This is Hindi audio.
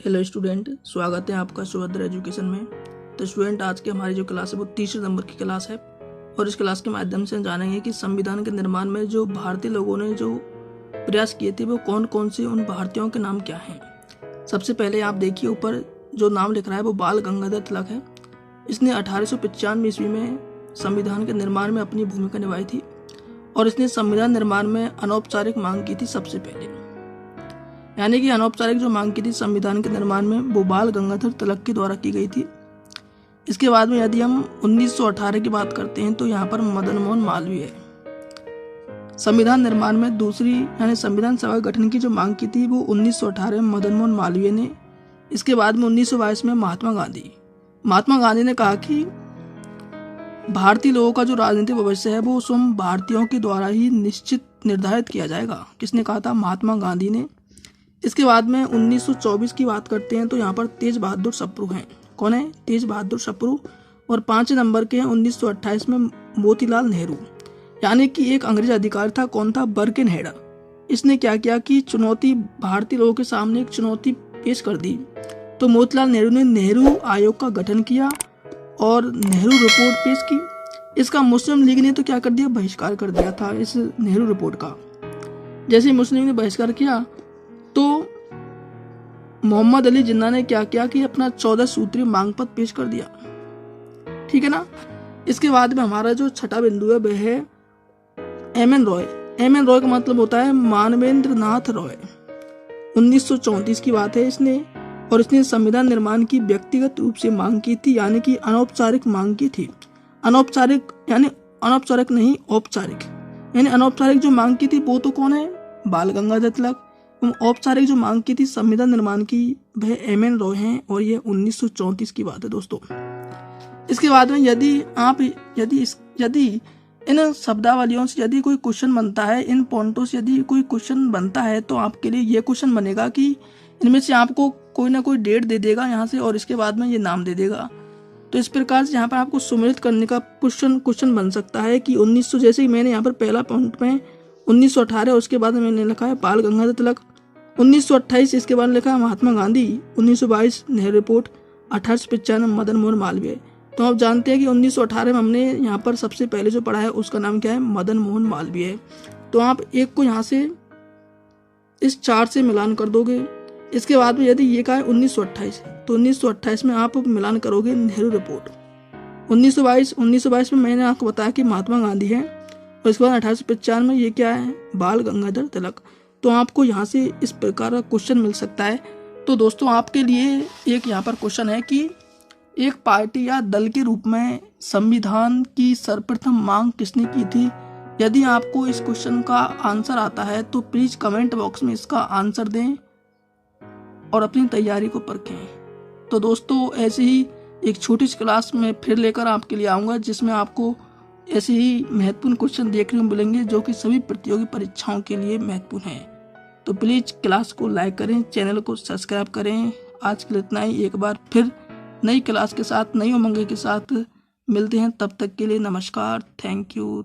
हेलो स्टूडेंट, स्वागत है आपका सुभद्र एजुकेशन में। तो स्टूडेंट, आज की हमारी जो क्लास है वो 30 नंबर की क्लास है और इस क्लास के माध्यम से जानेंगे कि संविधान के निर्माण में जो भारतीय लोगों ने जो प्रयास किए थे वो कौन कौन से उन भारतीयों के नाम क्या हैं। सबसे पहले आप देखिए, ऊपर जो नाम लिख रहा है वो बाल गंगाधर तिलक है। इसने 1895 ईस्वी में संविधान के निर्माण में अपनी भूमिका निभाई थी और इसने संविधान निर्माण में अनौपचारिक मांग की थी सबसे पहले। यानी कि अनौपचारिक जो मांग की थी संविधान के निर्माण में वो बाल गंगाधर तिलक के द्वारा की गई थी। इसके बाद में यदि हम 1918 की बात करते हैं तो यहाँ पर मदन मोहन मालवीय है। संविधान निर्माण में दूसरी यानी संविधान सभा गठन की जो मांग की थी वो 1918 में मदन मोहन मालवीय ने। इसके बाद में 1922 में महात्मा गांधी ने कहा कि भारतीय लोगों का जो राजनीतिक भविष्य है वो स्वयं भारतीयों के द्वारा ही निर्धारित किया जाएगा। किसने कहा था? महात्मा गांधी ने। इसके बाद में 1924 की बात करते हैं तो यहाँ पर तेज बहादुर सप्रू हैं। कौन है? तेज बहादुर सप्रू। और 5 नंबर के हैं 1928 में मोतीलाल नेहरू, यानी कि एक अंग्रेज अधिकारी था। कौन था? बर्किनहेड। इसने क्या किया कि चुनौती भारतीय लोगों के सामने एक चुनौती पेश कर दी। तो मोतीलाल नेहरू ने नेहरू आयोग का गठन किया और नेहरू रिपोर्ट पेश की। इसका मुस्लिम लीग ने तो क्या कर दिया? बहिष्कार कर दिया था इस नेहरू रिपोर्ट का। जैसे मुस्लिम लीग ने बहिष्कार किया तो मोहम्मद अली जिन्ना ने क्या किया कि अपना 14 सूत्रीय मांग पत्र पेश कर दिया। ठीक है ना। इसके बाद में हमारा जो छठा बिंदु है वह है एम.एन. रॉय। एम.एन. रॉय का मतलब होता है मानवेंद्र नाथ रॉय। 1934 की बात है इसने, और इसने संविधान निर्माण की व्यक्तिगत रूप से मांग की थी, यानी कि अनौपचारिक मांग की थी। अनौपचारिक यानी अनौपचारिक नहीं, औपचारिक यानी अनौपचारिक जो मांग की थी वो तो कौन है? बाल गंगाधर तिलक। औपचारिक जो मांग की थी संविधान निर्माण की वह एम.एन. रॉय हैं और ये 1934 की बात है दोस्तों। इसके बाद में यदि इन शब्दावलियों से यदि कोई क्वेश्चन बनता है, इन पॉइंटों से यदि कोई क्वेश्चन बनता है तो आपके लिए ये क्वेश्चन बनेगा कि इनमें से आपको कोई ना कोई डेट दे देगा यहाँ से और इसके बाद में ये नाम दे देगा। तो इस प्रकार से यहाँ पर आपको सुमेलित करने का क्वेश्चन बन सकता है कि 1900, जैसे कि मैंने यहाँ पर पहला पॉइंट में 1918, उसके बाद में मैंने लिखा है बाल गंगाधर तिलक। 1928 इसके बाद लिखा है महात्मा गांधी। 1922 नेहरू रिपोर्ट। 1895 मदन मोहन मालवीय। तो आप जानते हैं कि 1918 में हमने यहाँ पर सबसे पहले जो पढ़ा है उसका नाम क्या है? मदन मोहन मालवीय। तो आप एक को यहाँ से इस 4 से मिलान कर दोगे। इसके बाद में यदि ये का है 1928, तो 1928 में आप मिलान करोगे नेहरू रिपोर्ट। 1922 में मैंने आपको बताया कि महात्मा गांधी है और इसके बाद 1895 में ये क्या है? बाल गंगाधर तिलक। तो आपको यहाँ से इस प्रकार का क्वेश्चन मिल सकता है। तो दोस्तों, आपके लिए एक यहाँ पर क्वेश्चन है कि एक पार्टी या दल के रूप में संविधान की सर्वप्रथम मांग किसने की थी? यदि आपको इस क्वेश्चन का आंसर आता है तो प्लीज कमेंट बॉक्स में इसका आंसर दें और अपनी तैयारी को परखें। तो दोस्तों, ऐसे ही एक छोटी सी क्लास में फिर लेकर आपके लिए आऊँगा जिसमें आपको ऐसे ही महत्वपूर्ण क्वेश्चन देखने को मिलेंगे जो कि सभी प्रतियोगी परीक्षाओं के लिए महत्वपूर्ण हैं। तो प्लीज क्लास को लाइक करें, चैनल को सब्सक्राइब करें। आज के लिए इतना ही। एक बार फिर नई क्लास के साथ, नई उमंग के साथ मिलते हैं। तब तक के लिए नमस्कार। Thank you.